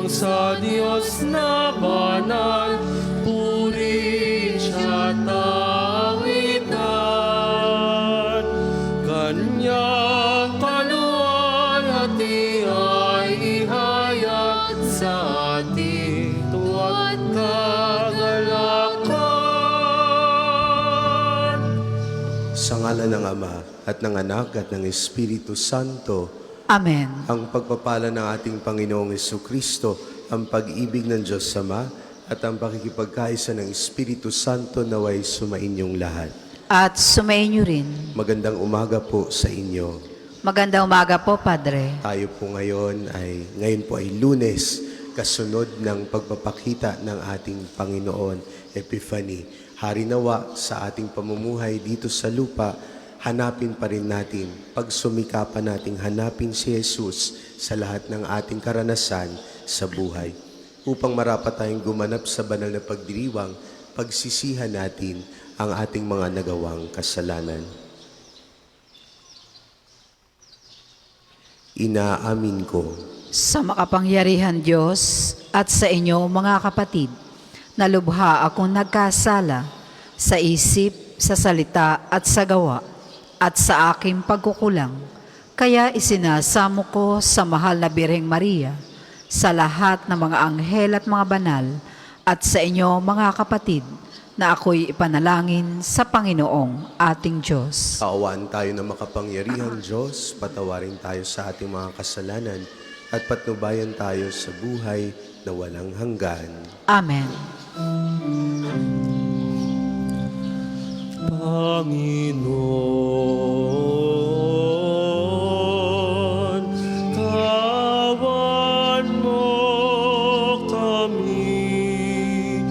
sa Diyos na banal, puri siya tawitan. Kanyang kaluwalhati ay ihayag sa ating tuwa't kagalakan. Sa ngalan ng Ama, at ng Anak, at ng Espiritu Santo. Amen. Ang pagpapala ng ating Panginoong Jesucristo, ang pag-ibig ng Diyos Ama, at ang pakikipagkaisa ng Espiritu Santo naway sumainyong lahat. At sumainyo rin. Magandang umaga po sa inyo. Magandang umaga po, Padre. Tayo po ngayon ay Lunes, kasunod ng pagpapakita ng ating Panginoon Epiphany. Hari nawa sa ating pamumuhay dito sa lupa, hanapin pa rin natin, pagsumikapan nating hanapin si Jesus sa lahat ng ating karanasan sa buhay. Upang marapat tayong gumanap sa banal na pagdiriwang, pagsisihan natin ang ating mga nagawang kasalanan. Inaamin ko Sa makapangyarihan Diyos at sa inyo mga kapatid, na lubha akong nagkasala sa isip, sa salita at sa gawa, at sa aking pagkukulang. Kaya isinasamo ko sa mahal na Birheng Maria, sa lahat ng mga anghel at mga banal, at sa inyo mga kapatid, na ako'y ipanalangin sa Panginoong ating Diyos. kaawaan tayo ng makapangyarihang Diyos, patawarin tayo sa ating mga kasalanan, at patnubayan tayo sa buhay na walang hanggan. Amen. Panginoon, kawan mo kami.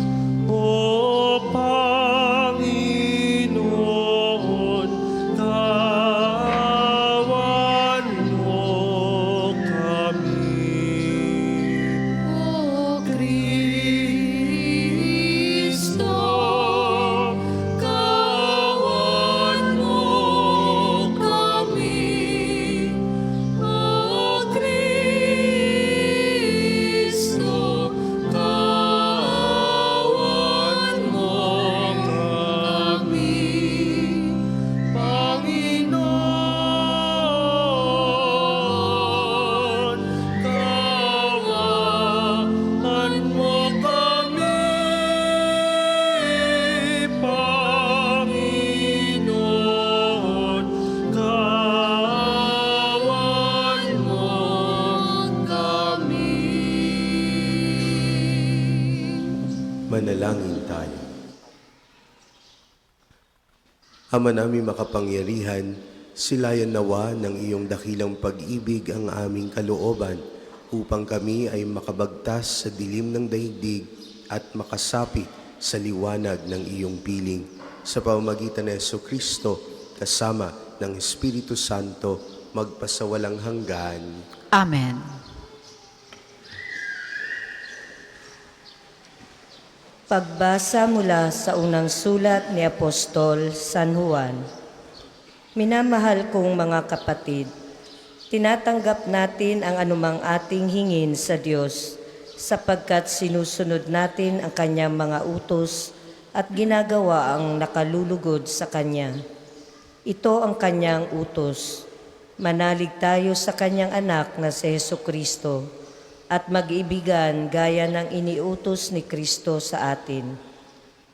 O Panginoon, kawan mo kami. O Kristo, kawan mo kami. O Kristo, kawan mo kami. Panginoon, kawan mo kami. Panginoon, kawan mo kami. Manalangin tayo. Ama namin makapangyarihan, silayan nawa ng iyong dakilang pag-ibig ang aming kalooban upang kami ay makabagtas sa dilim ng daigdig at makasapi sa liwanag ng iyong piling. Sa pamamagitan ng Jesucristo, kasama ng Espiritu Santo, magpasawalang hanggan. Amen. Pagbasa mula sa unang sulat ni Apostol San Juan. Minamahal kong mga kapatid, tinatanggap natin ang anumang ating hingin sa Diyos sapagkat sinusunod natin ang Kanyang mga utos at ginagawa ang nakalulugod sa Kanya. Ito ang Kanyang utos. Manalig tayo sa Kanyang anak na si Jesucristo at mag-ibigan gaya ng iniutos ni Kristo sa atin.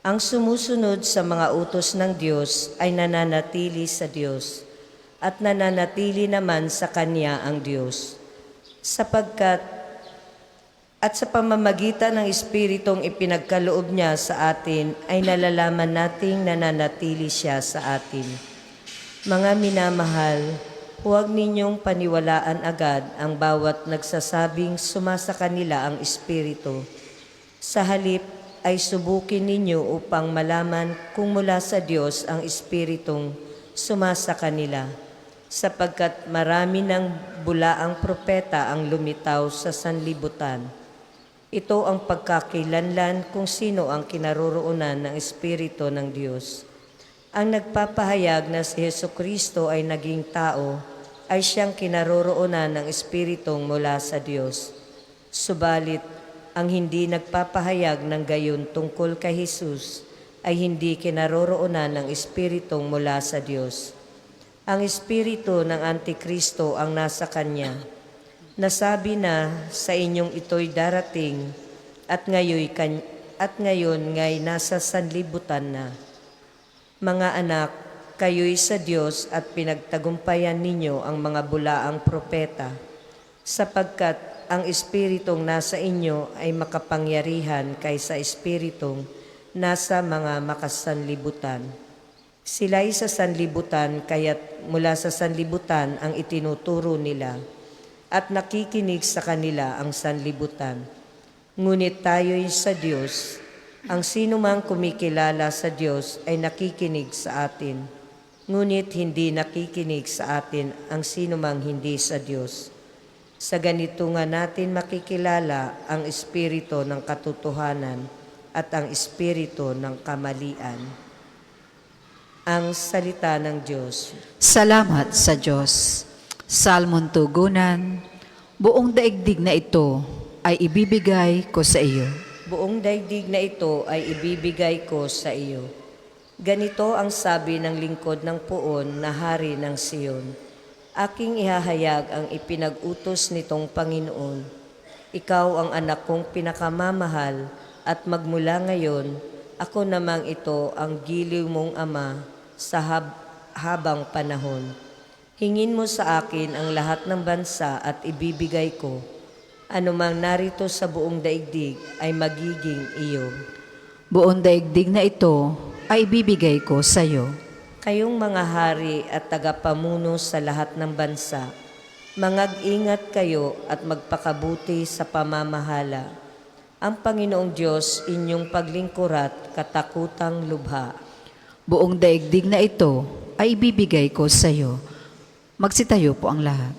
Ang sumusunod sa mga utos ng Diyos ay nananatili sa Diyos at nananatili naman sa Kanya ang Diyos. Sapagkat at sa pamamagitan ng Espiritong ipinagkaloob niya sa atin ay nalalaman nating nananatili siya sa atin. Mga minamahal, huwag ninyong paniwalaan agad ang bawat nagsasabing sumasa kanila ang Espiritu. Sa halip ay subukin ninyo upang malaman kung mula sa Diyos ang Espiritong sumasa kanila, sapagkat marami ng bulaang propeta ang lumitaw sa sanlibutan. Ito ang pagkakilanlan kung sino ang kinaroroonan ng Espiritu ng Diyos. Ang nagpapahayag na si Jesucristo ay naging tao ay siyang kinaroroonan ng Espiritong mula sa Diyos. Subalit, Ang hindi nagpapahayag ng gayon tungkol kay Jesus ay hindi kinaroroonan ng Espiritong mula sa Diyos. Ang espiritu ng Antikristo ang nasa kanya. Nasabi na sa inyong ito'y darating at ngayon nga'y nasa sanlibutan na. Mga anak, kayo'y sa Diyos at pinagtagumpayan ninyo ang mga bulaang propeta, sapagkat ang espiritong nasa inyo ay makapangyarihan kaysa espiritong nasa mga makasanlibutan. Sila'y sa sanlibutan, kaya't mula sa sanlibutan ang itinuturo nila, at nakikinig sa kanila ang sanlibutan. Ngunit tayo'y sa Diyos. Ang sino mang kumikilala sa Diyos ay nakikinig sa atin. Ngunit hindi nakikinig sa atin ang sino mang hindi sa Diyos. Sa ganito nga natin makikilala ang espiritu ng katotohanan at ang espiritu ng kamalian. Ang salita ng Diyos. Salamat sa Diyos. Salmon tugunan, buong daigdig na ito ay ibibigay ko sa iyo. Buong daigdig na ito ay ibibigay ko sa iyo. Ganito ang sabi ng lingkod ng Poon na hari ng Siyon. Aking ihahayag ang ipinag-utos nitong Panginoon. Ikaw ang anak kong pinakamamahal at magmula ngayon, ako namang ito ang giliw mong ama sa habang panahon. Hingin mo sa akin ang lahat ng bansa at ibibigay ko. Anumang narito sa buong daigdig ay magiging iyo. Buong daigdig na ito ay ibibigay ko sa iyo. Kayong mga hari at tagapamuno sa lahat ng bansa, mangag-ingat kayo at magpakabuti sa pamamahala. Ang Panginoong Diyos inyong paglingkurat katakutang lubha. Buong daigdig na ito ay ibibigay ko sa iyo. Magsitayo po ang lahat.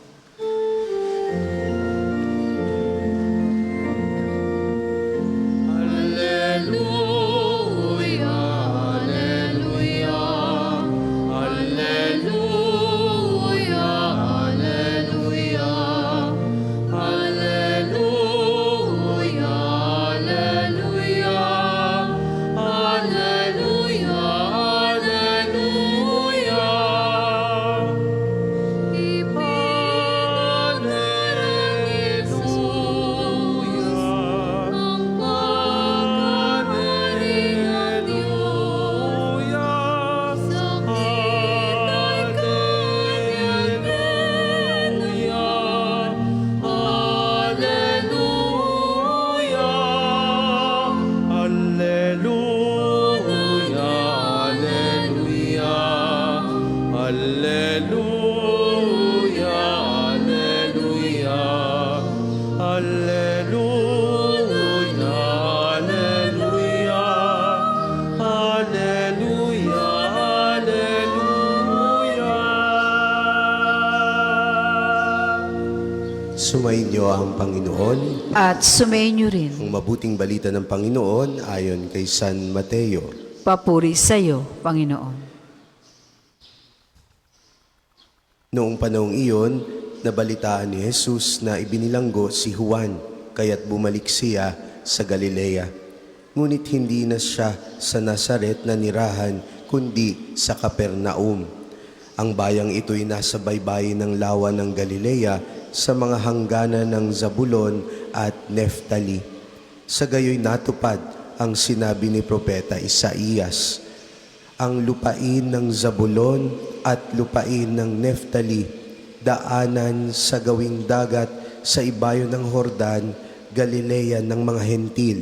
Sumainyo ang Panginoon. At sumainyo rin. Ang mabuting balita ng Panginoon ayon kay San Mateo. Papuri sa iyo, Panginoon. Noong panahong iyon, nabalitaan ni Jesus na ibinilanggo si Juan, kaya't bumalik siya sa Galilea. Ngunit hindi na siya sa Nazaret na nirahan, kundi sa Capernaum. Ang bayang ito'y nasa baybayin ng lawa ng Galilea, sa mga hangganan ng Zabulon at Neftali. Sa gayoy natupad ang sinabi ni Propeta Isaías. Ang lupain ng Zabulon at lupain ng Neftali, daanan sa gawing dagat sa ibayo ng Hordan, Galilea ng mga hentil.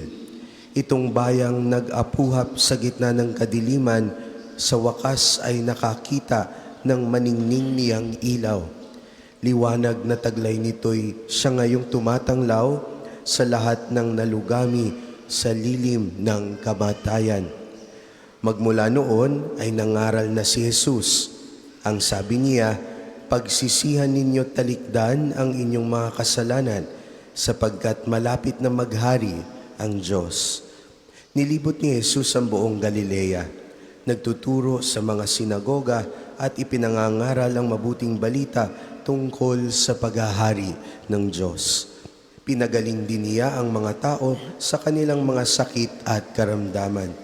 Itong bayang nag-apuhap sa gitna ng kadiliman, sa wakas ay nakakita ng maningning niyang ilaw. Liwanag na taglay nito'y siya ngayong tumatanglaw sa lahat ng nalugami sa lilim ng kamatayan. Magmula noon ay nangaral na si Jesus. Ang sabi niya, pagsisihan ninyo talikdan ang inyong mga kasalanan sapagkat malapit na maghari ang Diyos. Nilibot ni Jesus ang buong Galilea, nagtuturo sa mga sinagoga at ipinangangaral ang mabuting balita tungkol sa paghahari ng Diyos. Pinagaling din niya ang mga tao sa kanilang mga sakit at karamdaman.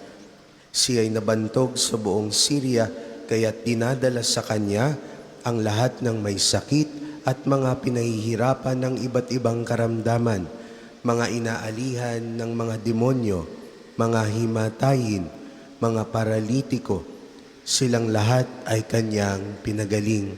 Siya ay nabantog sa buong Syria, kaya't dinadala sa kanya ang lahat ng may sakit at mga pinahihirapan ng iba't ibang karamdaman, mga inaalihan ng mga demonyo, mga himatayin, mga paralitiko. Silang lahat ay kanyang pinagaling.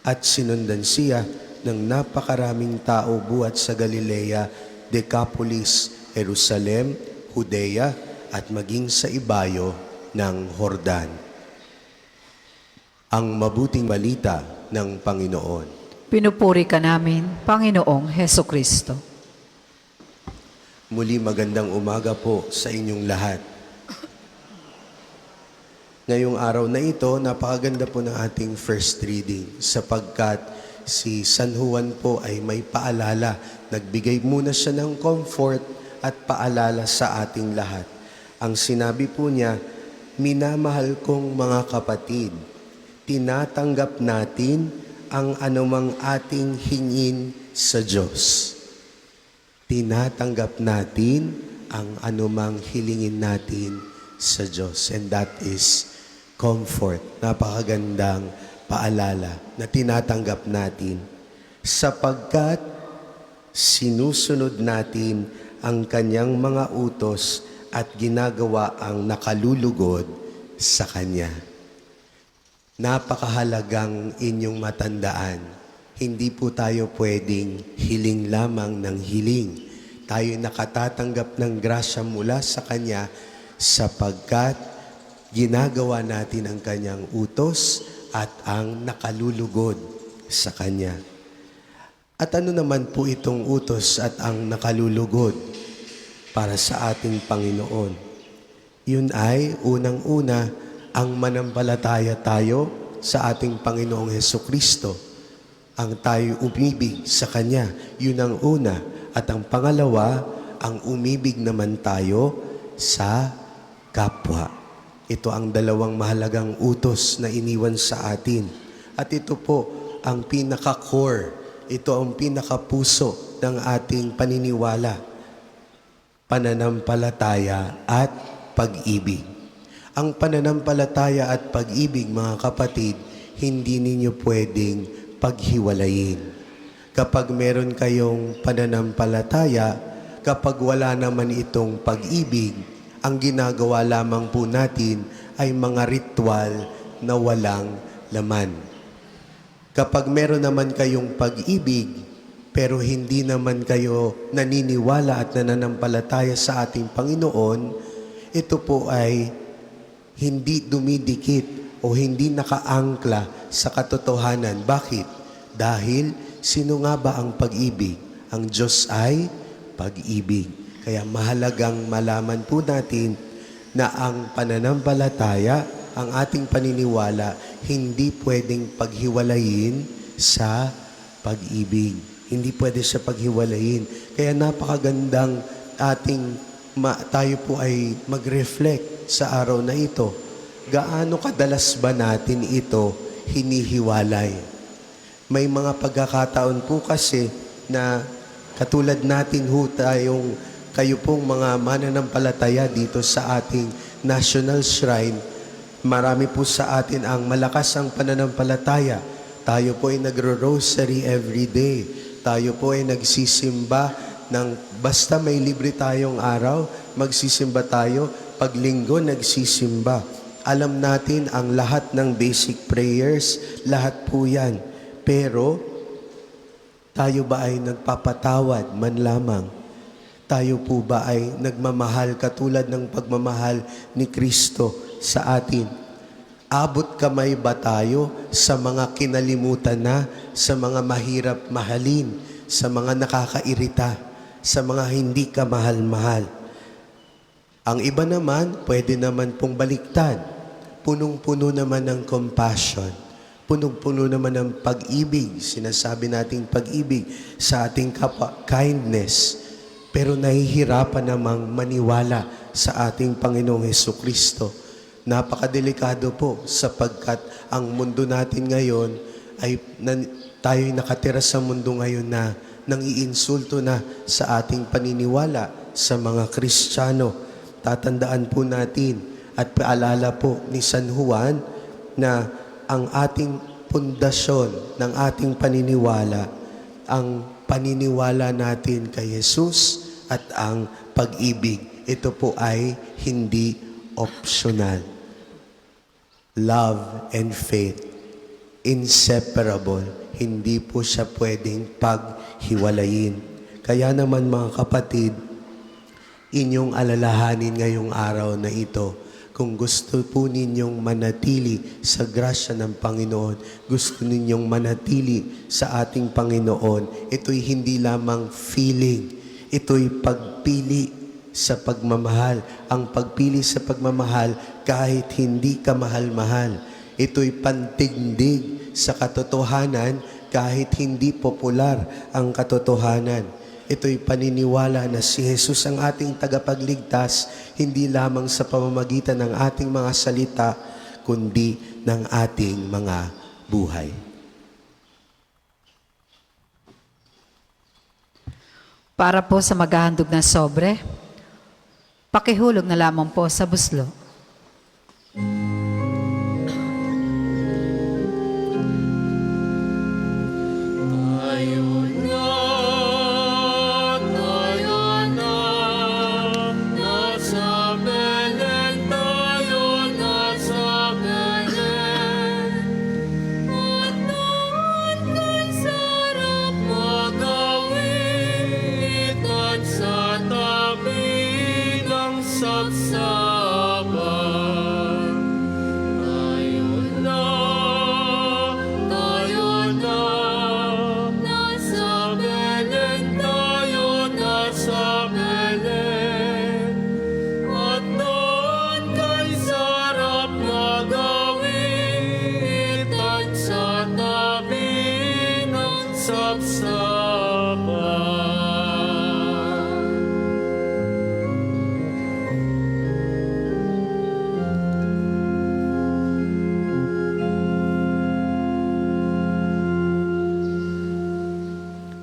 At sinundan siya ng napakaraming tao buhat sa Galilea, Decapolis, Jerusalem, Judea, at maging sa ibayo ng Jordan. Ang mabuting balita ng Panginoon. Pinupuri ka namin, Panginoong Heso Kristo. Muli magandang umaga po sa inyong lahat. Ngayong araw na ito, napakaganda po ng ating first reading sapagkat si San Juan po ay may paalala. Nagbigay muna siya ng comfort at paalala sa ating lahat. Ang sinabi po niya, minamahal kong mga kapatid, tinatanggap natin ang anumang ating hingin sa Diyos. Tinatanggap natin ang anumang hilingin natin sa Diyos. And that is comfort. Napakagandang paalala na tinatanggap natin sapagkat sinusunod natin ang kanyang mga utos at ginagawa ang nakalulugod sa kanya. Napakahalagang inyong matandaan. Hindi po tayo pwedeng hiling lamang ng hiling. Tayo nakatatanggap ng grasya mula sa kanya sapagkat ginagawa natin ang kanyang utos at ang nakalulugod sa kanya. At ano naman po itong utos at ang nakalulugod para sa ating Panginoon? Yun ay unang-una ang manampalataya tayo sa ating Panginoong Hesukristo. Ang tayo umibig sa Kanya, yun ang una. At ang pangalawa, ang umibig naman tayo sa kapwa. Ito ang dalawang mahalagang utos na iniwan sa atin. At ito po ang pinaka-core, ito ang pinaka-puso ng ating paniniwala, pananampalataya at pag-ibig. Ang pananampalataya at pag-ibig, mga kapatid, hindi ninyo pwedeng paghiwalayin. Kapag meron kayong pananampalataya, kapag wala naman itong pag-ibig, ang ginagawa lamang po natin ay mga ritual na walang laman. Kapag meron naman kayong pag-ibig, pero hindi naman kayo naniniwala at nananampalataya sa ating Panginoon, ito po ay hindi dumidikit o hindi nakaangkla sa katotohanan. Bakit? Dahil sino nga ba ang pag-ibig? Ang Diyos ay pag-ibig. Kaya mahalagang malaman po natin na ang pananampalataya, ang ating paniniwala, hindi pwedeng paghiwalayin sa pag-ibig. Hindi pwede siya paghiwalayin. Kaya napakagandang tayo po ay mag-reflect sa araw na ito. Gaano kadalas ba natin ito hinihiwalay? May mga pagkakataon po kasi na katulad natin ho kayo pong mga mananampalataya dito sa ating National Shrine, marami po sa atin ang malakas ang pananampalataya. Tayo po ay nagro-rosary every day. Tayo po ay nagsisimba basta may libre tayong araw, magsisimba tayo. Pag linggo, nagsisimba. Alam natin ang lahat ng basic prayers, lahat po yan. Pero, tayo ba ay nagpapatawad man lamang? Tayo po ba ay nagmamahal katulad ng pagmamahal ni Kristo sa atin? Abot kamay ba tayo sa mga kinalimutan na, sa mga mahirap mahalin, sa mga nakakairita, sa mga hindi ka mahal-mahal? Ang iba naman, pwede naman pong baliktad. Punong-puno naman ng compassion. Punong-puno naman ng pag-ibig. Sinasabi nating pag-ibig sa ating kapwa, kindness. Pero nahihirapan namang maniwala sa ating Panginoong Hesukristo. Napakadelikado po sapagkat ang mundo natin ngayon ay tayo'y nakatira sa mundo ngayon na nang-iinsulto na sa ating paniniwala sa mga Kristiyano. Tatandaan po natin at paalala po ni San Juan na ang ating pundasyon ng ating paniniwala, ang paniniwala natin kay Jesus at ang pag-ibig. Ito po ay hindi optional. Love and faith, inseparable. Hindi po siya pwedeng paghiwalayin. Kaya naman mga kapatid, inyong alalahanin ngayong araw na ito, kung gusto po ninyong manatili sa grasya ng Panginoon, gusto ninyong manatili sa ating Panginoon, ito'y hindi lamang feeling, ito'y pagpili sa pagmamahal. Ang pagpili sa pagmamahal kahit hindi ka mahal-mahal. Ito'y pantindig sa katotohanan kahit hindi popular ang katotohanan. Ito'y paniniwala na si Jesus ang ating tagapagligtas, hindi lamang sa pamamagitan ng ating mga salita, kundi ng ating mga buhay. Para po sa maghahandog ng sobre, pakihulog na lamang po sa buslo.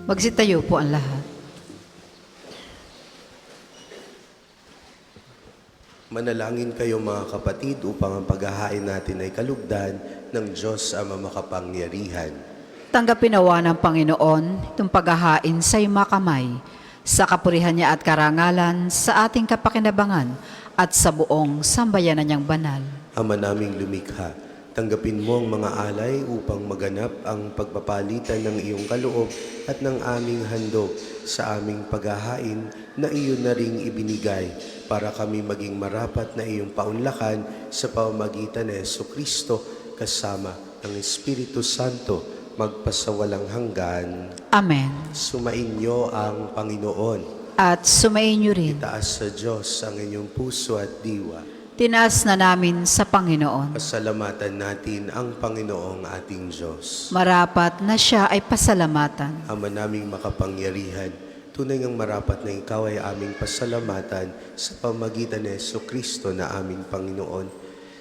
Magsitayo po ang lahat. Manalangin kayo mga kapatid upang ang paghahain natin ay kalugdan ng Diyos Ama makapangyarihan. Tanggapin nawa ng Panginoon itong paghahain sa iyong mga kamay, sa kapurihan niya at karangalan, sa ating kapakinabangan at sa buong sambayanan niyang banal. Ama naming lumikha, tanggapin mo ang mga alay upang maganap ang pagpapalitan ng iyong kaloob at ng aming handog sa aming paghahain na iyon na ring ibinigay para kami maging marapat na iyong paunlakan sa pamamagitan ni Jesucristo kasama ng Espiritu Santo magpasawalang hanggan. Amen. Sumainyo ang Panginoon. At sumainyo rin. Itaas sa Diyos ang inyong puso at diwa. Tinaas na namin sa Panginoon. Pasalamatan natin ang Panginoong ating Diyos. Marapat na siya ay pasalamatan. Ama naming makapangyarihan, tunay ngang marapat na ikaw ay aming pasalamatan sa pamagitan ni Jesucristo na aming Panginoon.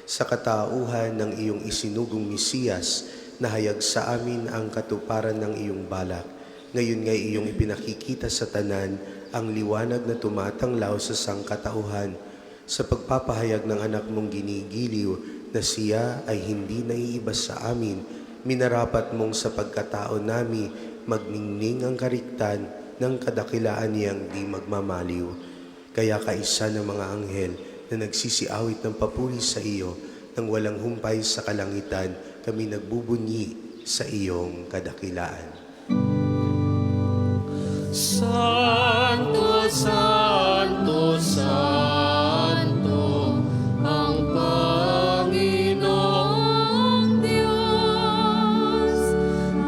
Sa katauhan ng iyong isinugong Mesiyas, nahayag sa amin ang katuparan ng iyong balak. Ngayon ngay iyong ipinakikita sa tanan ang liwanag na tumatanglaw sa sangkatauhan. Sa pagpapahayag ng anak mong ginigiliw na siya ay hindi naiiba sa amin, minarapat mong sa pagkatao nami magningning ang kariktan ng kadakilaan niyang di magmamaliw. Kaya kaisa ng mga anghel na nagsisiawit ng papuri sa iyo, nang walang humpay sa kalangitan, kami nagbubunyi sa iyong kadakilaan. Santo, Santo, Santo, ang Panginoong Diyos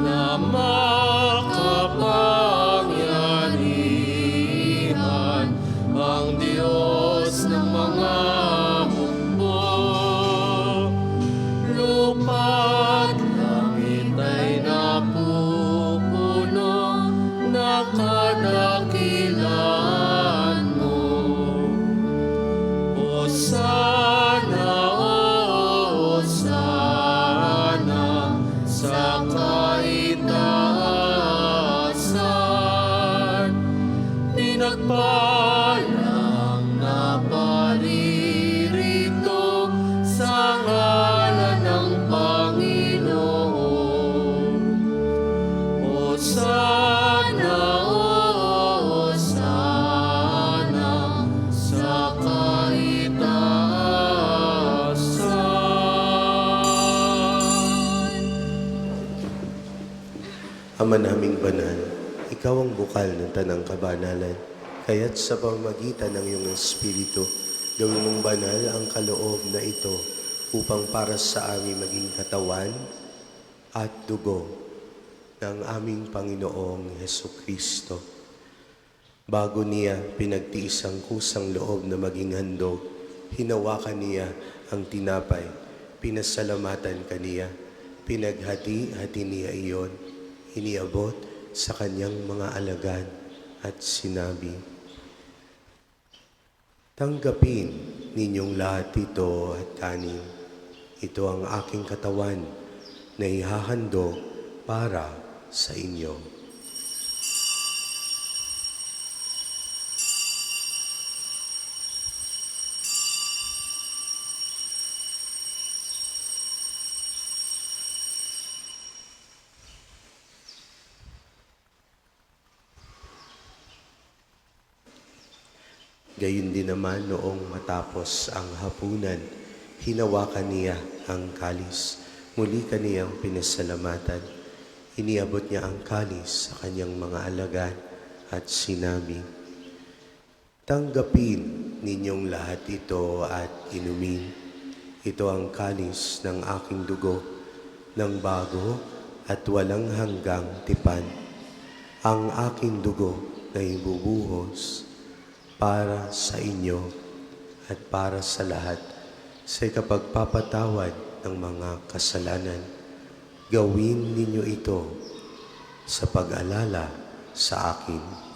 na makapangyarihan, ang Diyos ng mga hukbo. Lupa't langit ay napupuno ng kadakilaan Hosana, Hosana, sa kaitaasan. Ama naming banal, ikaw ang bukal ng tanang kabanalan, kaya't sa pamamagitan ng iyong Espiritu, gawin mong banal ang kaloob na ito upang para sa amin maging katawan at dugo ng aming Panginoong Hesukristo. Bago niya pinagtiis ang kusang loob na maging handog, hinawakan niya ang tinapay, pinasalamatan kaniya, pinaghati-hati niya iyon, iniabot sa kanyang mga alagad at sinabi, "Tanggapin ninyong lahat ito at kanin. Ito ang aking katawan na ihahandog para sa inyo." Gayun din naman noong matapos ang hapunan, hinawakan niya ang kalis. Muli kaniyang pinasalamatan. Iniabot niya ang kalis sa kanyang mga alagad at sinabi, "Tanggapin ninyong lahat ito at inumin. Ito ang kalis ng aking dugo, ng bago at walang hanggang tipan. Ang aking dugo na ibubuhos para sa inyo at para sa lahat sa ikapagpapatawad ng mga kasalanan. Gawin ninyo ito sa pag-alala sa akin."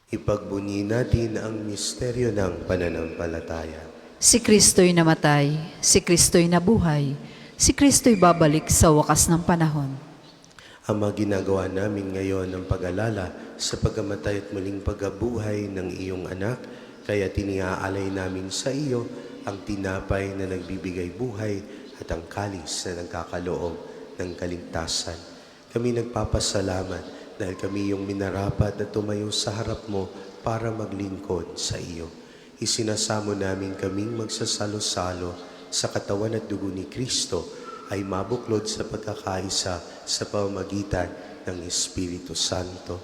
Ipagbunyi natin ang misteryo ng pananampalataya. Si Kristo'y namatay, si Kristo'y nabuhay, si Kristo'y babalik sa wakas ng panahon. Ama, ginagawa namin ngayon ang pag-alala sa pagkamatay at muling pagkabuhay ng iyong anak, kaya tiniaalay namin sa iyo ang tinapay na nagbibigay buhay at ang kalis na nagkakaloob ng kaligtasan. Kami nagpapasalamat dahil kami yung minarapat na tumayo sa harap mo para maglingkod sa iyo. Isinasamo namin kaming magsasalo-salo sa katawan at dugo ni Kristo ay mabuklod sa pagkakaisa sa pamamagitan ng Espiritu Santo.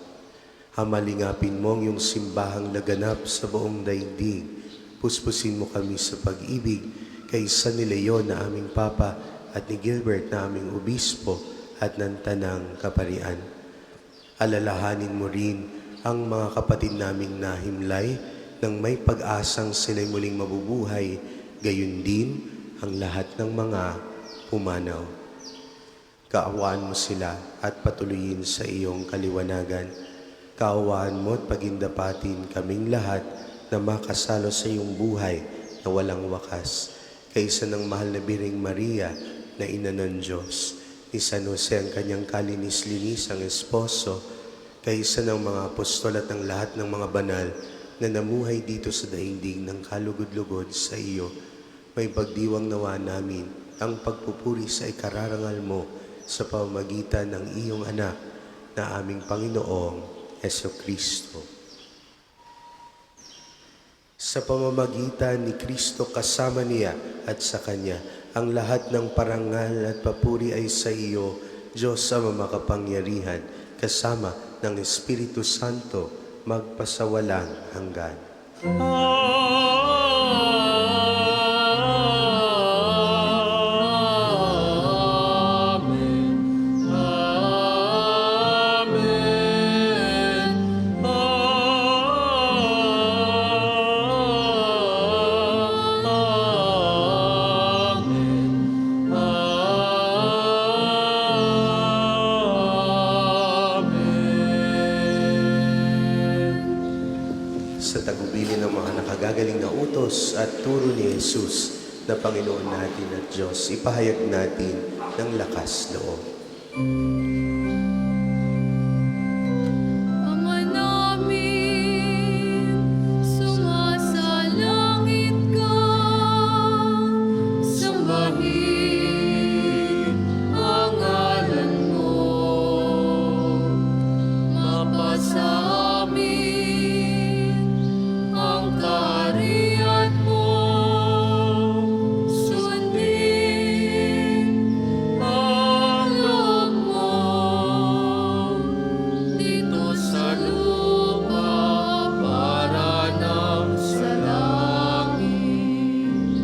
Hamalingapin mo ang iyong simbahang laganap sa buong daigdig. Puspusin mo kami sa pag-ibig kay San Leon na aming Papa at ni Gilbert na aming Obispo at ng Tanang Kaparian. Alalahanin mo rin ang mga kapatid naming nahimlay nang may pag-asang sila'y muling mabubuhay, gayon din ang lahat ng mga pumanaw. Kaawaan mo sila at patuloyin sa iyong kaliwanagan. Kaawaan mo at pagindapatin kaming lahat na makasalo sa iyong buhay na walang wakas. Kaysa ng mahal na Biring Maria na ina ng Diyos, ni San Jose ang kanyang kalinis-linis ang esposo, kaysa ng mga apostol at ng lahat ng mga banal na namuhay dito sa daigdig ng kalugod-lugod sa iyo, may pagdiwang nawa namin ang pagpupuri sa ikararangal mo sa pamamagitan ng iyong anak na aming Panginoong Hesukristo. Sa pamamagitan ni Kristo kasama niya at sa Kanya, ang lahat ng parangal at papuri ay sa iyo, Diyos Ama makapangyarihan, kasama ng Espiritu Santo, magpasawalang hanggan. Amen. Amen. Sa tagubilin ng mga nakagagaling na utos at turo ni Jesus, na Panginoon natin at Diyos, ipahayag natin ng lakas loob. Ama namin, sumasalangit ka, sambahin ang ngalan mo, mapasa amin ang kaharian mo, sundin ang loob mo dito sa lupa para nang sa langit.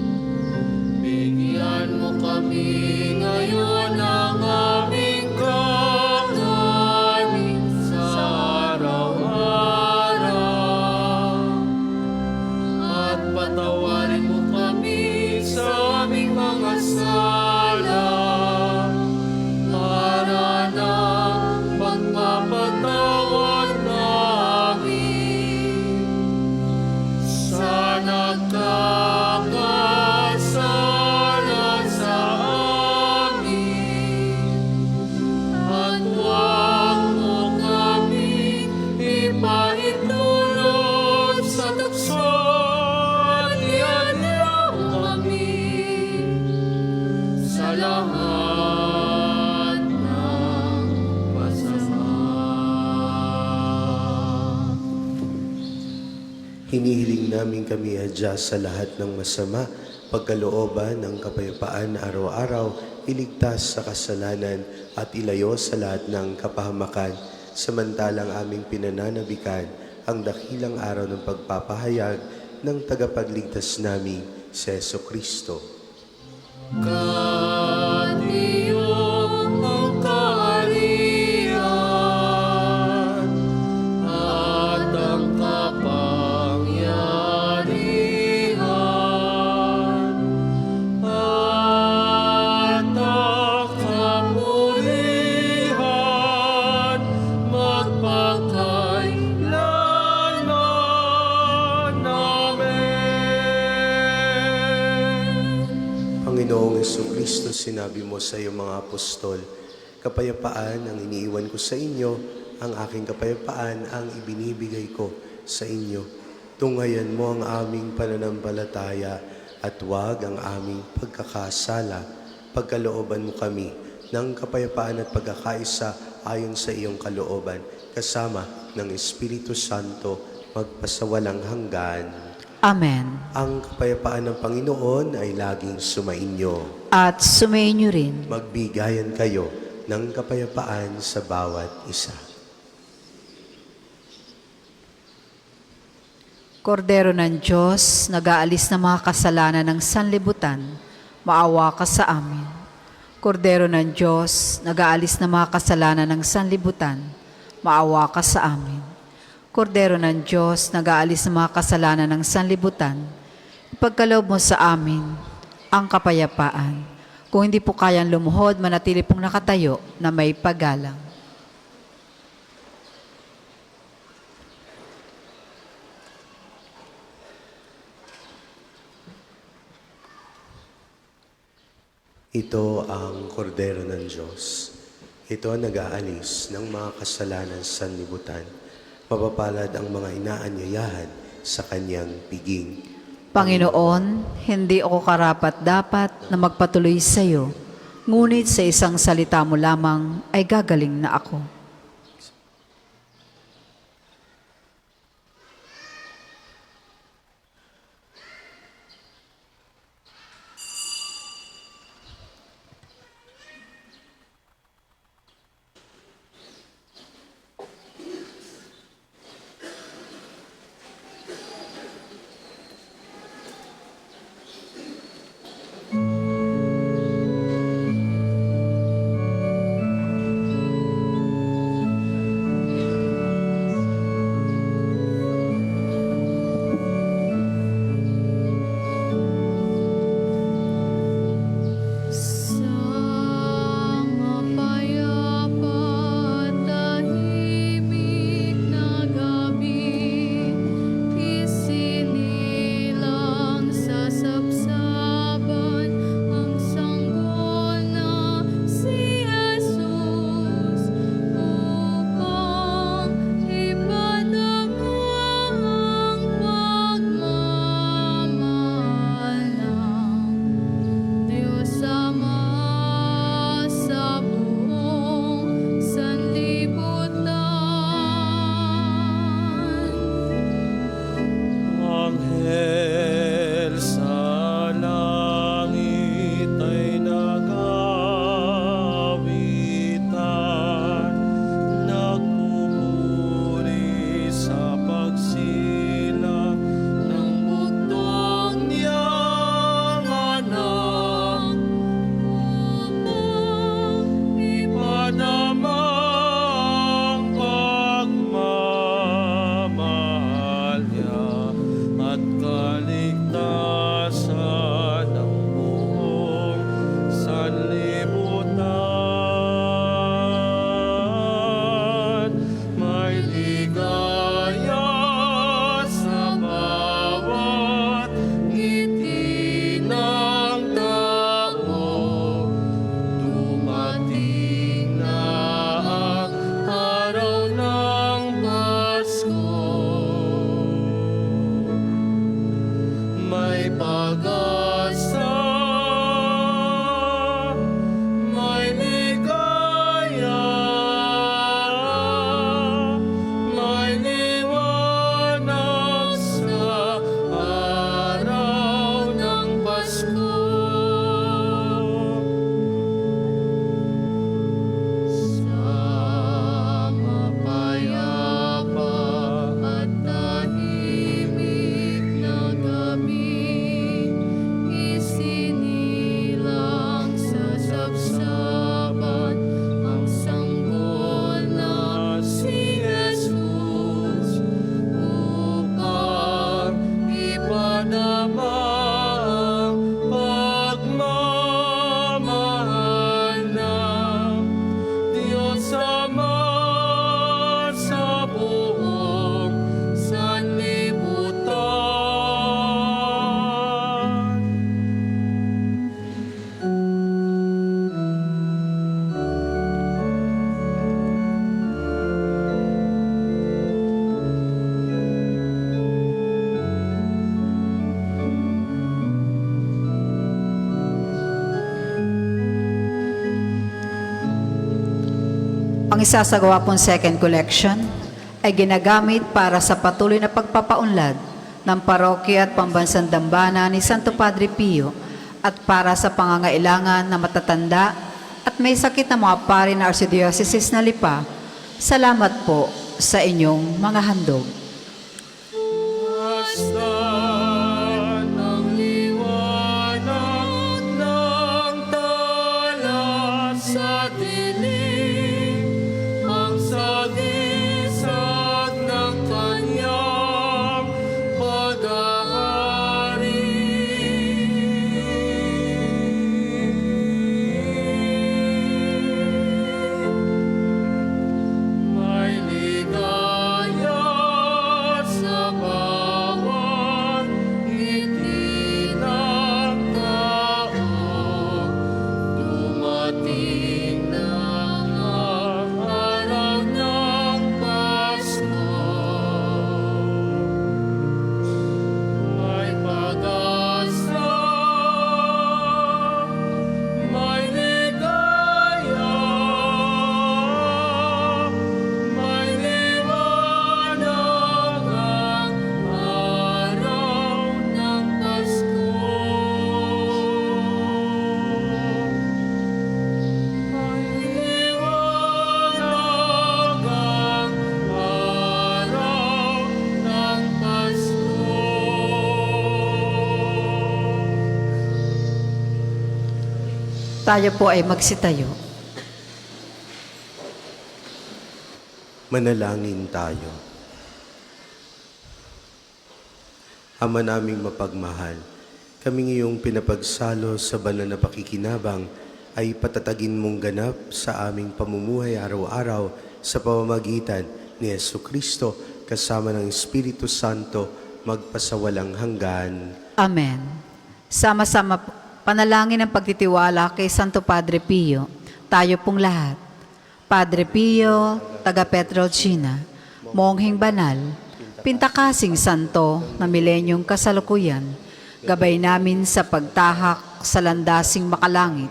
Bigyan mo kami ngayon ng aming kakanin sa araw-araw, at patawarin mo kami sa aming mga sala para na pagpapatawad namin sa nagkakasala sa amin, at huwag mo kami ipaitulot sa tukso, at iadya mo kami sa lahat ng masama. Hinihiling namin kami adya sa lahat ng masama, pagkalooban ng kapayapaan na araw-araw, iligtas sa kasalanan at ilayo sa lahat ng kapahamakan, samantalang aming pinananabikan ang dakilang araw ng pagpapahayag ng tagapagligtas namin, si Jesucristo. Kaniyong ang kaharian at ang kapangyarihan at ang kamurihan magpakailanman. Amen. Panginoong Jesucristo, sinabi mo sa iyong mga apostol, kapayapaan ang iniiwan ko sa inyo, ang aking kapayapaan ang ibinibigay ko sa inyo. Tunghayan mo ang aming pananampalataya at huwag ang aming pagkakasala. Pagkalooban mo kami ng kapayapaan at pagkakaisa ayon sa iyong kalooban, kasama ng Espiritu Santo, magpasawalang hanggan. Amen. Ang kapayapaan ng Panginoon ay laging sumainyo. At sumainyo rin. Magbigayan kayo ng kapayapaan sa bawat isa. Kordero ng Diyos, nag-aalis ng mga kasalanan ng sanlibutan, maawa ka sa amin. Kordero ng Diyos, nag-aalis ng mga kasalanan ng sanlibutan, maawa ka sa amin. Kordero ng Diyos, nag-aalis ng mga kasalanan ng sanlibutan, ipagkaloob mo sa amin ang kapayapaan. Kung hindi po kayang lumuhod, manatili pong nakatayo na may paggalang. Ito ang kordero ng Diyos. Ito ang nag-aalis ng mga kasalanan sa sanlibutan. Mapapalad ang mga inaanyayahan sa kanyang piging. Panginoon, hindi ako karapat-dapat na magpatuloy sa iyo, ngunit sa isang salita mo lamang ay gagaling na ako. Ang isasagawa pong second collection ay ginagamit para sa patuloy na pagpapaunlad ng parokya at pambansang dambana ni Santo Padre Pio at para sa pangangailangan na matatanda at may sakit na mga pari na Archdiocese na Lipa. Salamat po sa inyong mga handog. Basta ng liwanag ng tala sa dilim, ang sagisag ng kanyang paghahari. May ligaya sa bawat ngiti ng tao. Dumating na ang araw ng Pasko. May pag-asa, may ligaya, may liwanag ang araw ng Pasko. May liwanag ang araw ng Pasko. Tayo po ay magsitayo. Manalangin tayo. Ama naming mapagmahal, kaming iyong pinapagsalo sa banal na pakikinabang ay patatagin mong ganap sa aming pamumuhay araw-araw sa pamamagitan ni Jesucristo kasama ng Espiritu Santo magpasawalang hanggan. Amen. Sama-sama panalangin ang pagtitiwala kay Santo Padre Pio. Tayo pong lahat. Padre Pio, taga Petrolcina, mongheng banal, pintakasing santo na milenyong kasalukuyan, gabay namin sa pagtahak sa landasing makalangit,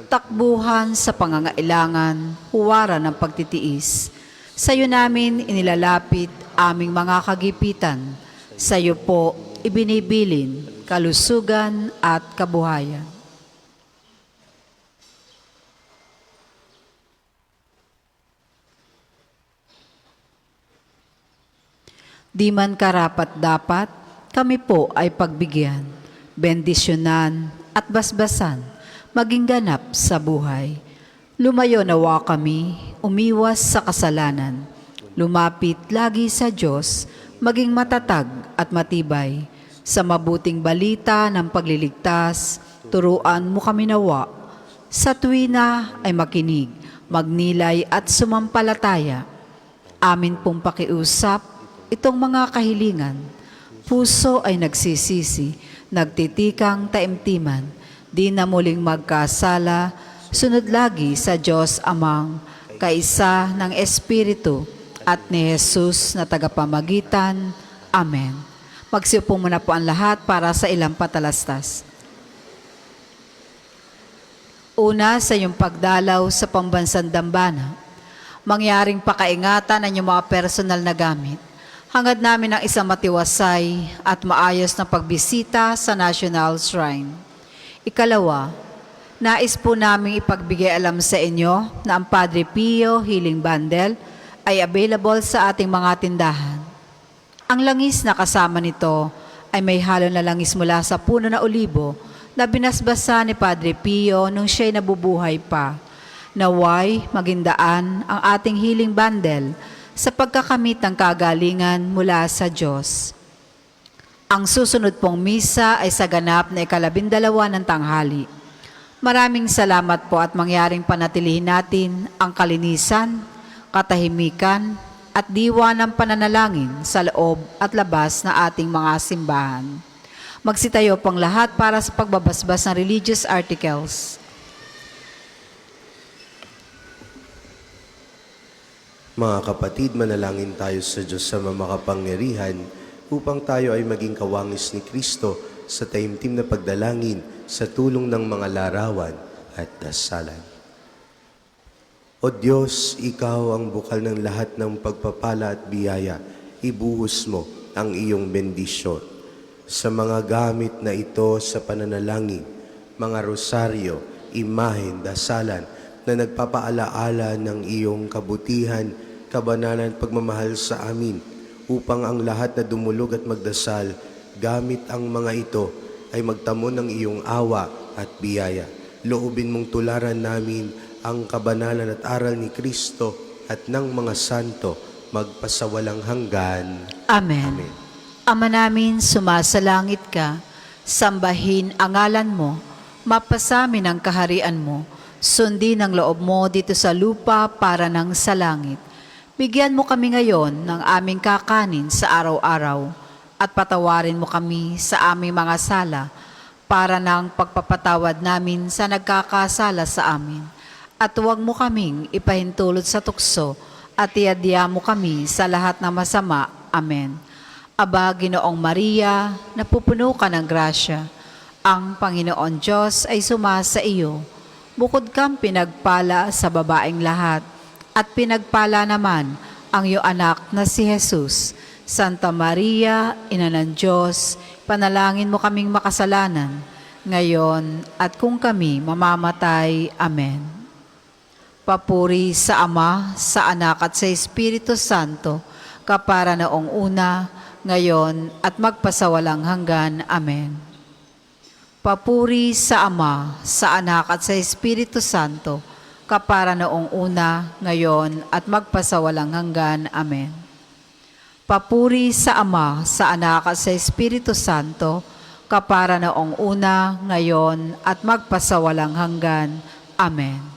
takbuhan sa pangangailangan, huwaran ng pagtitiis. Sa iyo namin inilalapit aming mga kagipitan. Sa iyo po ibinibilin kalusugan at kabuhayan. Di man karapat-dapat, kami po ay pagbigyan, bendisyonan at basbasan, maging ganap sa buhay. Lumayo nawa kami, umiwas sa kasalanan, lumapit lagi sa Diyos, maging matatag at matibay. Sa mabuting balita ng pagliligtas, turuan mo kami nawa. Sa tuwina ay makinig, magnilay at sumampalataya. Amin pong pakiusap itong mga kahilingan. Puso ay nagsisisi, nagtitikang taimtiman, di na muling magkasala, sunod lagi sa Diyos Amang, kaisa ng Espiritu at ni Jesus na tagapamagitan. Amen. Magsiupo muna po ang lahat para sa ilang patalastas. Una, sa iyong pagdalaw sa pambansang dambana, mangyaring pakaingatan ang iyong mga personal na gamit. Hangad namin ang isang matiwasay at maayos na pagbisita sa National Shrine. Ikalawa, nais po namin ipagbigay alam sa inyo na ang Padre Pio Healing Bundle ay available sa ating mga tindahan. Ang langis na kasama nito ay may halo na langis mula sa puno na olibo na binasbasa ni Padre Pio nung siya'y nabubuhay pa. Naway magindaan ang ating healing bundle sa pagkakamit ng kagalingan mula sa Diyos. Ang susunod pong misa ay sa ganap na 12 ng tanghali. Maraming salamat po at mangyaring panatilihin natin ang kalinisan, katahimikan, at diwa ng pananalangin sa loob at labas na ating mga simbahan. Magsitayo pong lahat para sa pagbabasbas ng religious articles. Mga kapatid, manalangin tayo sa Diyos sa makapangyarihan upang tayo ay maging kawangis ni Kristo sa taimtim na pagdalangin sa tulong ng mga larawan at dasalan. O O Diyos, Ikaw ang bukal ng lahat ng pagpapala at biyaya. Ibuhos mo ang iyong bendisyon sa mga gamit na ito sa pananalangin, mga rosaryo, imahen, dasalan na nagpapaalaala ng iyong kabutihan, kabanalan at pagmamahal sa amin, upang ang lahat na dumulog at magdasal gamit ang mga ito ay magtamo ng iyong awa at biyaya. Loobin mong tularan namin ang kabanalan at aral ni Kristo at ng mga santo magpasawalang hanggan. Amen. Amen. Ama namin, sumasalangit ka, sambahin ang ngalan mo, mapasamin ang kaharian mo, sundin ang loob mo dito sa lupa para ng sa langit. Bigyan mo kami ngayon ng aming kakanin sa araw-araw at patawarin mo kami sa aming mga sala para ng pagpapatawad namin sa nagkakasala sa amin. At huwag mo kaming ipahintulot sa tukso at iadya mo kami sa lahat ng masama. Amen. Aba, Ginoong Maria, napupuno ka ng grasya. Ang Panginoon Diyos ay sumasa iyo. Bukod kang pinagpala sa babaeng lahat, at pinagpala naman ang iyong anak na si Jesus. Santa Maria, Ina ng Diyos, panalangin mo kaming makasalanan, ngayon at kung kami mamamatay. Amen. Papuri sa Ama, sa Anak at sa Espiritu Santo, kapara noong una, ngayon at magpasawalang hanggan. Amen. Papuri sa Ama, sa Anak at sa Espiritu Santo, kapara noong una, ngayon at magpasawalang hanggan. Amen. Papuri sa Ama, sa Anak at sa Espiritu Santo, kapara noong una, ngayon at magpasawalang hanggan. Amen.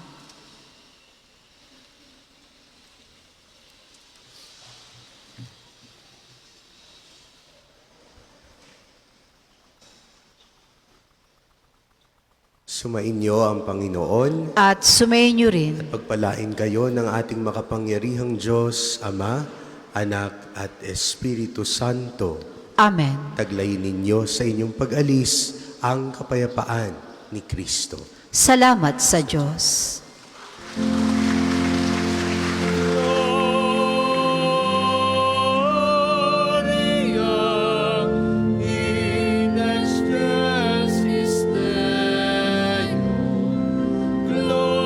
Sumainyo ang Panginoon. At sumayin rin. Pagpalain kayo ng ating makapangyarihang Diyos, Ama, Anak at Espiritu Santo. Amen. Taglayin ninyo sa inyong pag-alis ang kapayapaan ni Kristo. Salamat sa Diyos. Gloria in excelsis Deo. Gloria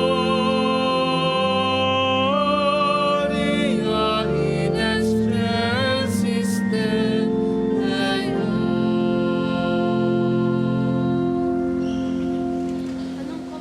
in excelsis Deo. Anong